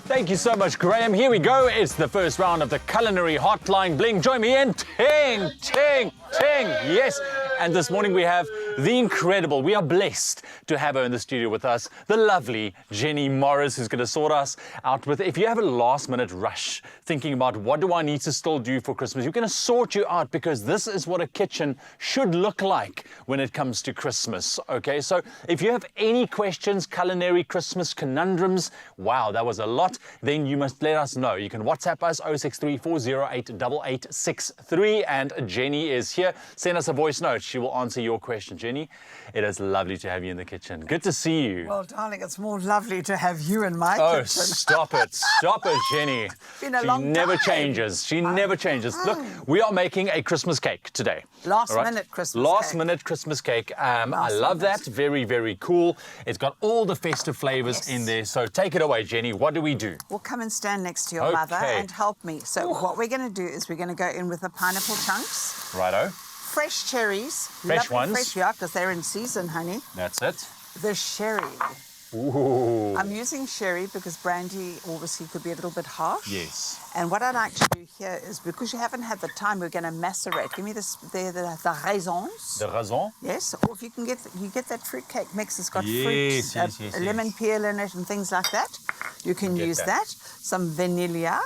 Thank you so much, Graham. Here we go. It's the first round of the Culinary Hotline Bling. Join me in ting, ting, ting. Yes. And this morning we have the incredible, we are blessed to have her in the studio with us, the lovely Jenny Morris, who's going to sort us out with, if you have a last minute rush thinking about what do I need to still do for Christmas, we're going to sort you out because this is what a kitchen should look like when it comes to Christmas. Okay, so if you have any questions, culinary Christmas conundrums, wow, that was a lot, then you must let us know. You can WhatsApp us 0634088863 and Jenny is here. Send us a voice note. She will answer your question. Jenny, it is lovely to have you in the kitchen. Good to see you. Well, darling, it's more lovely to have you in my kitchen. Oh, stop it, Jenny. Been a long time. She never changes. She never changes. Look, we are making a Christmas cake today. Last minute Christmas cake. I love that. Very, very cool. It's got all the festive flavors in there. So take it away, Jenny. What do we do? Well, come and stand next to your mother and help me. So what we're going to do is we're going to go in with the pineapple chunks. Righto. Fresh cherries. Fresh ones. Fresh, yeah, because they're in season, honey. That's it. The sherry. Ooh. I'm using sherry because brandy obviously could be a little bit harsh. Yes. And what I like to do here is, because you haven't had the time, we're going to macerate. Give me the raisins. The raisin? Yes. Or if you can get that fruit cake mix, it's got fruit, lemon peel in it and things like that. You can use that. Some vanilla.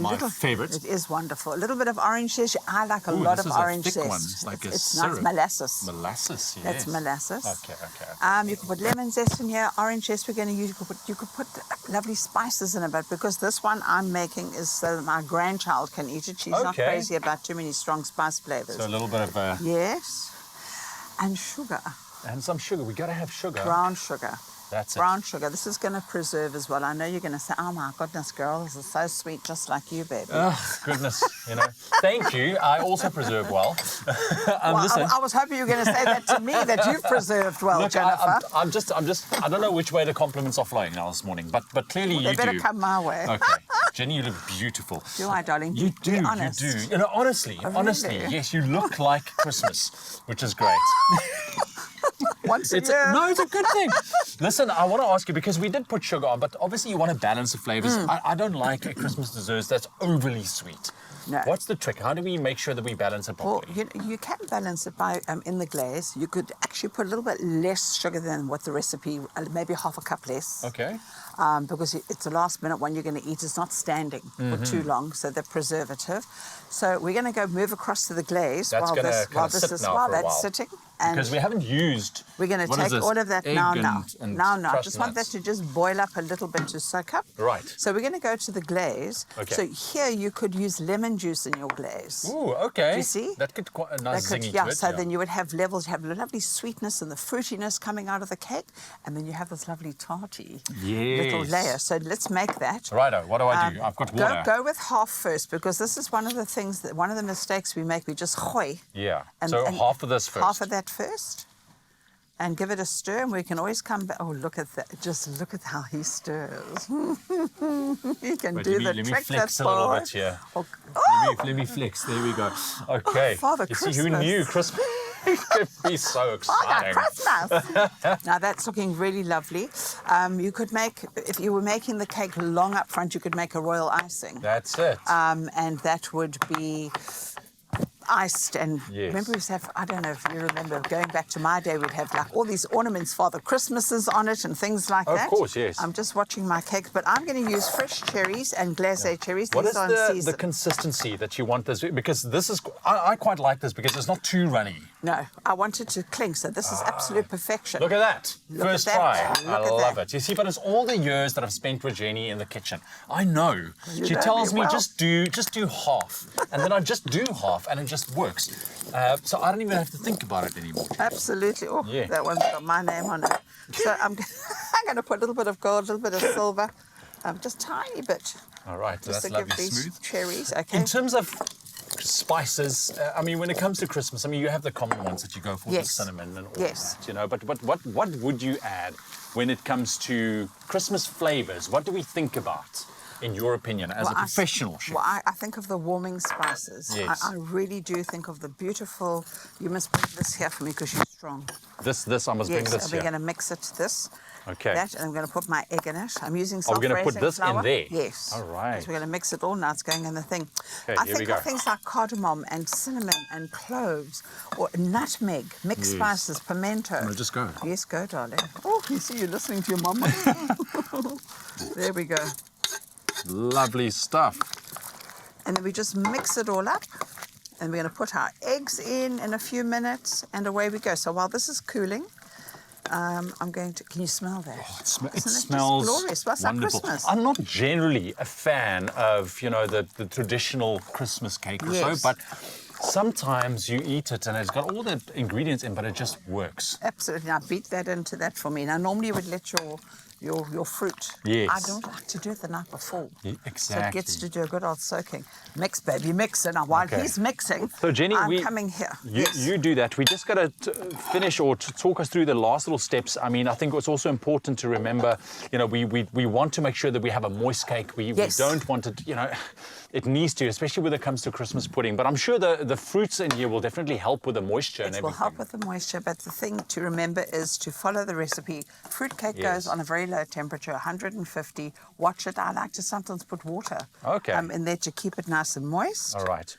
My favorite. It is wonderful. A little bit of orange zest. I like a lot of orange zest. It's like it's syrup. Nice molasses. Molasses, yes. That's molasses. Okay. You can put lemon zest in here, orange zest we're going to use. You could put lovely spices in it, but because this one I'm making is so that my grandchild can eat it. She's not crazy about too many strong spice flavors. So a little bit of... Yes. And sugar. And some sugar. We got to have sugar. Brown sugar. That's brown sugar. This is going to preserve as well. I know you're going to say, oh my goodness, girl, this is so sweet, just like you, baby. Oh, goodness, Thank you. I also preserve well. Listen. I was hoping you were going to say that to me, that you've preserved well, look, Jennifer. I'm just, I don't know which way the compliments are flowing now this morning, but clearly you do. They better come my way. Okay. Jenny, you look beautiful. Do I, darling? You do, be honest. you do. Honestly, yes, you look like Christmas, which is great. Once a year. No, it's a good thing. Listen, I want to ask you, because we did put sugar on, but obviously you want to balance the flavors. I don't like a Christmas dessert that's overly sweet. No. What's the trick? How do we make sure that we balance it properly? Well, you can balance it by, in the glaze, you could actually put a little bit less sugar than what the recipe, maybe half a cup less. Okay. Because it's the last minute one you're going to eat. It's not standing for too long, so the preservative. So we're going to go move across to the glaze while that's sitting. And because we haven't used... We're going to take all of that now. I just want that to just boil up a little bit to soak up. Right. So we're going to go to the glaze. Okay. So here you could use lemon juice in your glaze. Ooh, okay. Do you see? That could quite a nice zingy to it. So then you would have levels. You have the lovely sweetness and the fruitiness coming out of the cake, and then you have this lovely tarty little layer. So let's make that. Righto. What do I do? I've got water. Go with half first, because this is one of the things that one of the mistakes we make. We just gooi. Yeah. So half of this first. Half of that first. And give it a stir, and we can always come back. Oh, look at that. Just look at how he stirs. He can do the trick. Let me flex a little bit here. Let me flex. There we go. Okay. Father Christmas. See, who knew Christmas could be so exciting? Father Christmas. Now, that's looking really lovely. You could make, if you were making the cake long up front, you could make a royal icing. That's it. And that would be... iced, and remember we used to have, I don't know if you remember, going back to my day, we'd have like all these ornaments, Father Christmases on it and things like that. Of course, yes. I'm just watching my cake, but I'm going to use fresh cherries and glacé cherries. What is the consistency that you want this, because this is, I quite like this because it's not too runny. No, I want it to cling, so this is absolute perfection. Look at that. First try. I love it. You see, but it's all the years that I've spent with Jenny in the kitchen. I know. She tells me just do half, and then I just do half, and it just works. So I don't even have to think about it anymore. Absolutely. Oh, that one's got my name on it. So I'm going to put a little bit of gold, a little bit of silver, just tiny bit. All right. Just that's to lovely. give these Smooth. Cherries. Okay. In terms of spices, I mean, when it comes to Christmas, I mean, you have the common ones that you go for, the cinnamon and all that, But what would you add when it comes to Christmas flavors? What do we think about, in your opinion, as a professional chef? Well, I think of the warming spices. Yes. I really do think of the beautiful... You must bring this here for me because you're strong. This, I must bring this here. here. We're going to mix it this. Okay. That, and I'm going to put my egg in it. I'm using Are we self-raising going to put this flour. in there? Yes. All right. So we're going to mix it all. Now it's going in the thing. Okay, I here we think go. of things like cardamom and cinnamon and cloves or nutmeg, mixed spices, pimento. No, just go. Yes, go, darling. Oh, you see, you're listening to your mama. There we go. Lovely stuff. And then we just mix it all up. And we're going to put our eggs in a few minutes, and away we go. So while this is cooling, I'm going to. Can you smell that? It Isn't it smells just glorious? Smells like wonderful. Christmas. I'm not generally a fan of, the traditional Christmas cake or so, but sometimes you eat it and it's got all the ingredients in, but it just works. Absolutely. Now beat that into that for me. Now normally you would let your fruit. Yes. I don't like to do it the night before. Yeah, So exactly. it gets to do a good old soaking. Mix, baby, mix. And now while he's mixing, So Jenny, I'm coming here. You do that. We just got to finish or to talk us through the last little steps. I mean, I think it's also important to remember, we want to make sure that we have a moist cake. We don't want it, it needs to, especially when it comes to Christmas pudding. But I'm sure the fruits in here will definitely help with the moisture and It everything. will help with the moisture, but the thing to remember is to follow the recipe. Fruit cake goes on a very low temperature, 150. Watch it. I like to sometimes put water in there to keep it nice and moist. All right.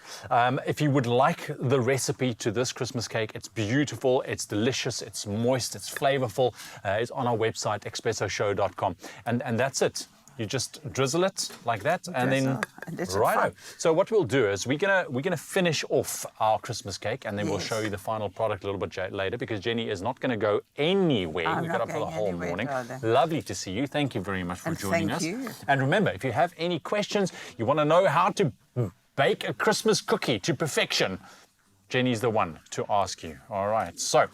If you would like the recipe to this Christmas cake, it's beautiful, it's delicious, it's moist, it's flavorful. It's on our website, expressoshow.com. And that's it. You just drizzle it like that, and then righto. So what we'll do is we're gonna finish off our Christmas cake, and then we'll show you the final product a little bit later, because Jenny is not going to go anywhere. We've got her for the whole morning. Lovely to see you. Thank you very much for joining us. Thank you. And remember, if you have any questions, you want to know how to bake a Christmas cookie to perfection, Jenny's the one to ask you. All right. So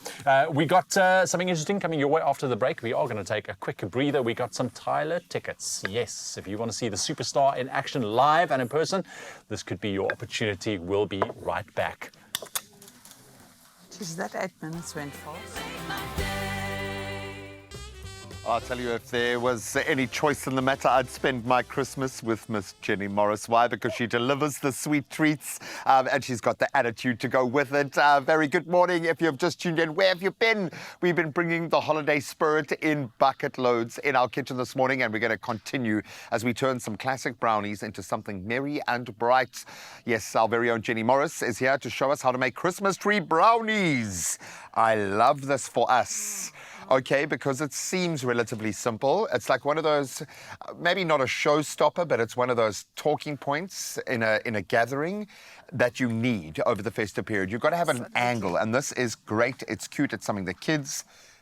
we got something interesting coming your way after the break. We are going to take a quick breather. We got some Tyler tickets. Yes, if you want to see the superstar in action live and in person, this could be your opportunity. We'll be right back. Geez, that 8 minutes went fast. I'll tell you, if there was any choice in the matter, I'd spend my Christmas with Miss Jenny Morris. Why? Because she delivers the sweet treats, and she's got the attitude to go with it. Very good morning. If you've just tuned in, where have you been? We've been bringing the holiday spirit in bucket loads in our kitchen this morning, and we're going to continue as we turn some classic brownies into something merry and bright. Yes, our very own Jenny Morris is here to show us how to make Christmas tree brownies. I love this for us. Okay, because it seems relatively simple. It's like one of those, maybe not a showstopper, but it's one of those talking points in a gathering that you need over the festive period. You've got to have an angle, and this is great. It's cute. It's something that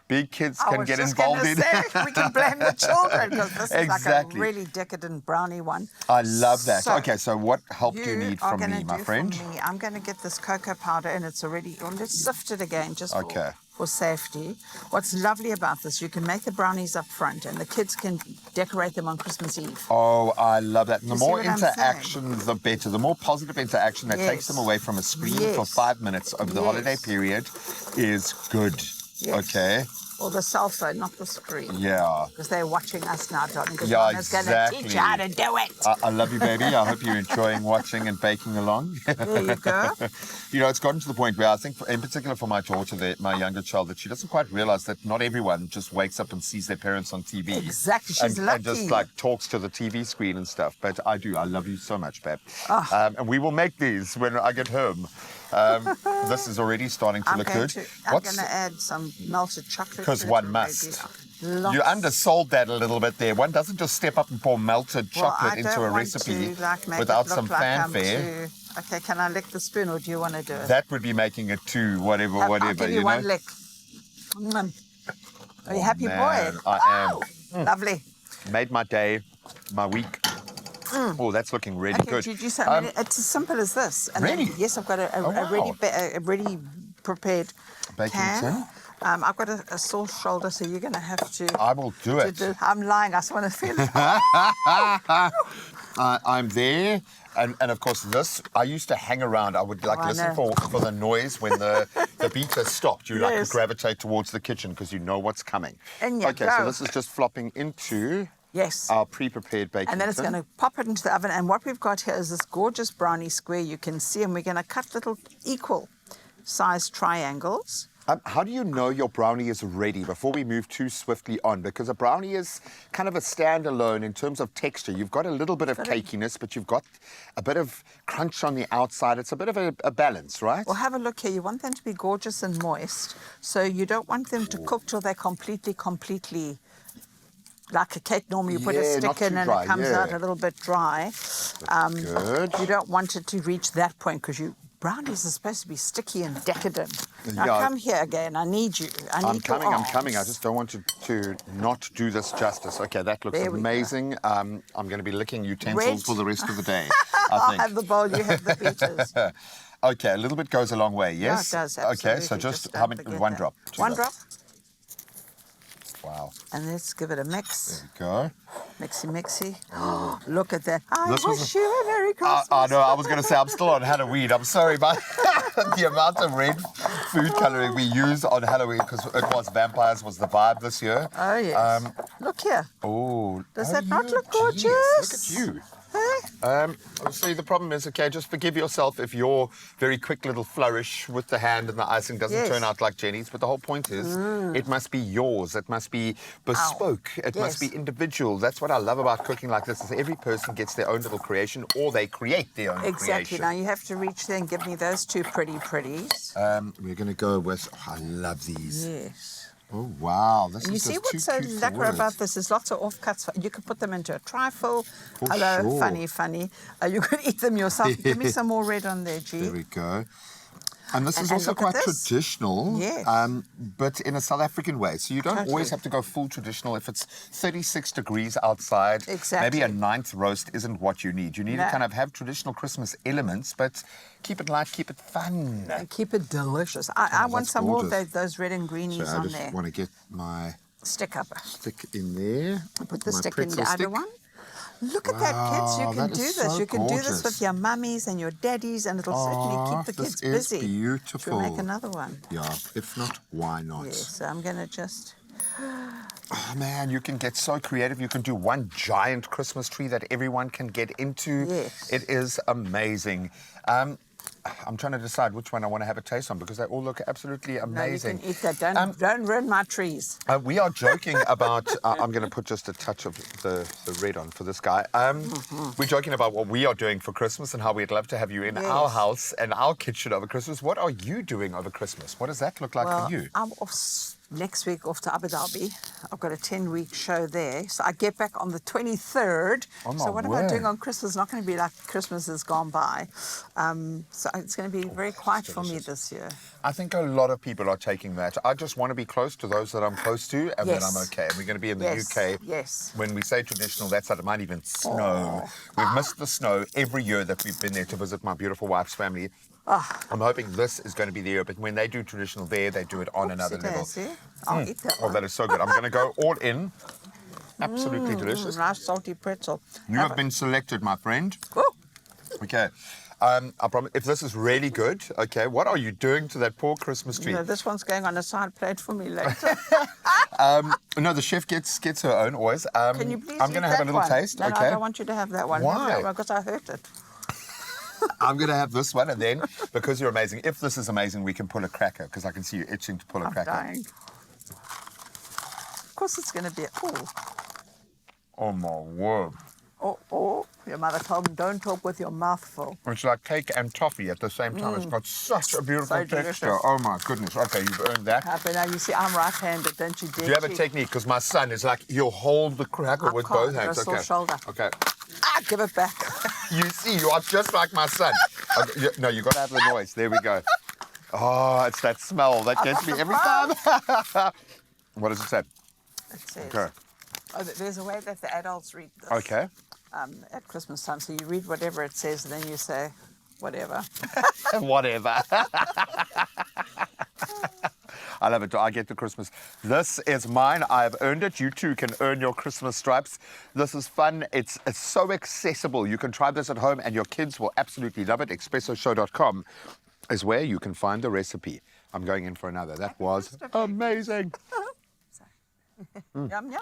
big kids can get involved in. We can blame the children, because this is like a really decadent brownie one. I love that. Okay, so what help do you need from me, my friend? I'm going to get this cocoa powder, and it's already, let's sift it again just for safety. What's lovely about this, you can make the brownies up front, and the kids can decorate them on Christmas Eve. Oh, I love that. And the more interaction, the better. The more positive interaction that takes them away from a screen for 5 minutes over the holiday period is good. Okay. Or the cell phone, not the screen. Yeah. Because they're watching us now, darling. Because Mama's going to teach you how to do it. I love you, baby. I hope you're enjoying watching and baking along. There you go. It's gotten to the point where I think, in particular for my daughter, my younger child, that she doesn't quite realize that not everyone just wakes up and sees their parents on TV. Exactly. She's lucky. And just talks to the TV screen and stuff. But I do. I love you so much, babe. And we will make these when I get home. This is already starting to look good. I'm going to add some melted chocolate. Because one must. You undersold that a little bit there. One doesn't just step up and pour melted chocolate into a recipe without some fanfare. Okay, can I lick the spoon, or do you want to do it? That would be making it too, whatever. I'll give you one lick. Are you happy, boy? I am. Lovely. Made my day, my week. Oh, that's looking really good. It's as simple as this. And really? Then, yes, I've got a ready prepared baking tin. I've got a sore shoulder, so you're going to have to... I will do it. I'm lying. I just want to feel it. I'm there. And of course, this, I used to hang around. I would listen for the noise when the beater stopped. You gravitate towards the kitchen because you know what's coming. Okay, so this is just flopping into... Yes. Our pre-prepared baking And then it's going to pop it into the oven. And what we've got here is this gorgeous brownie square you can see. And we're going to cut little equal-sized triangles How do you know your brownie is ready before we move too swiftly on? Because a brownie is kind of a standalone in terms of texture. You've got a little bit of cakiness, but you've got a bit of crunch on the outside. It's a bit of a balance, right? Well, have a look here. You want them to be gorgeous and moist. So you don't want them to cook till they're completely, like a cake normally. You put a stick in and dry, it comes out a little bit dry. Good. You don't want it to reach that point because brownies are supposed to be sticky and decadent. Now come here again. I need you. I'm coming. I just don't want to not do this justice. Okay, that looks amazing. I'm going to be licking utensils for the rest of the day, I'll have the bowl, you have the beaters. Okay, a little bit goes a long way, yes? Yeah, it does, absolutely. Okay, so just how many? One drop. One drop. Wow. And let's give it a mix. There we go. Mixy. Oh, look at that. I wish you a Merry Christmas. I know, I was going to say, I'm still on Halloween. I'm sorry, but the amount of red food colouring we use on Halloween, because it was vampires, was the vibe this year. Oh, yes. Look here. Oh. Does that not look gorgeous? Look at you. Hey? See, the problem is, okay, just forgive yourself if your very quick little flourish with the hand and the icing doesn't turn out like Jenny's. But the whole point is, it must be yours. It must be bespoke. It must be individual. That's what I love about cooking like this, is every person gets their own little creation, or they create their own Exactly. creation. Now you have to reach there and give me those two pretties. We're going to go with, I love these. Yes. Oh, wow. This You is see just what's so too cute for lekker about words. this? There's lots of offcuts. You could put them into a trifle. For Hello, sure. funny. You could eat them yourself. Give me some more red on there, G. There we go. And this is And also look at quite this. traditional, Yes. but in a South African way. So you don't always have to go full traditional. If it's 36 degrees outside, Exactly. maybe a ninth roast isn't what you need. You need to kind of have traditional Christmas elements, but keep it light, keep it fun. And keep it delicious. I want that's some more of gorgeous. those red and greenies So I on just there. want to get my Stick up. stick in there. Put the my stick in pretzel the other stick. one. Look at that, kids. You Wow, can that do is this. so You can do this gorgeous. with your mummies and your daddies, and it'll certainly keep the this kids is busy. beautiful. Should we make another one? Yeah, if not, why not? Yes, so I'm going to just... Oh, man, you can get so creative. You can do one giant Christmas tree that everyone can get into. Yes. It is amazing. I'm trying to decide which one I want to have a taste on because they all look absolutely amazing. No, you can eat that. Don't ruin my trees. We are joking about, I'm going to put just a touch of the red on for this guy. We're joking about what we are doing for Christmas and how we'd love to have you in our house and our kitchen over Christmas. What are you doing over Christmas? What does that look like for you? I'm off next week off to Abu Dhabi. I've got a 10-week show there. So I get back on the 23rd. Oh, my so what am word. I doing on Christmas? It's not going to be like Christmas has gone by. So it's going to be very quiet for me this year. I think a lot of people are taking that. I just want to be close to those that I'm close to, and then I'm okay. And we're going to be in the UK. Yes. When we say traditional, that's that it might even snow. We've missed the snow every year that we've been there to visit my beautiful wife's family. I'm hoping this is going to be the year, but when they do traditional there, they do it on another level. I'll eat that Oh, one. that is so good. I'm going to go all in. Absolutely delicious. Nice salty pretzel. You have been selected, my friend. Oh, Okay. I promise, if this is really good, okay, what are you doing to that poor Christmas tree? no, this one's going on a side plate for me later. No, the chef gets her own always. Can you please I'm eat going to have a that little one? taste, No, okay? no, I don't want you to have that one. Why? Have that one because I hurt it. I'm going to have this one, and then, because you're amazing, if this is amazing, we can pull a cracker, because I can see you itching to pull a I'm cracker. dying. Of course it's going to be... Oh, my word. Oh, your mother told me don't talk with your mouth full. It's like cake and toffee at the same time. It's got such a beautiful So texture. delicious. Oh, my goodness. Okay, you've earned that. But now you see, I'm right-handed, don't you, dear? Do you have a technique? Because my son is like, he'll hold the cracker I with can't, both hands. I've got a sore shoulder. Okay. Give it back. You see, you are just like my son. No, you got to have the noise. There we go. Oh, it's that smell that gets me every time. What does it say? It says, Okay. there's a way that the adults read this. Okay. At Christmas time. So you read whatever it says, and then you say, whatever. Whatever. I love it. I get the Christmas. This is mine. I've earned it. You too can earn your Christmas stripes. This is fun. It's so accessible. You can try this at home and your kids will absolutely love it. ExpressoShow.com is where you can find the recipe. I'm going in for another. That was amazing. Yum, yum.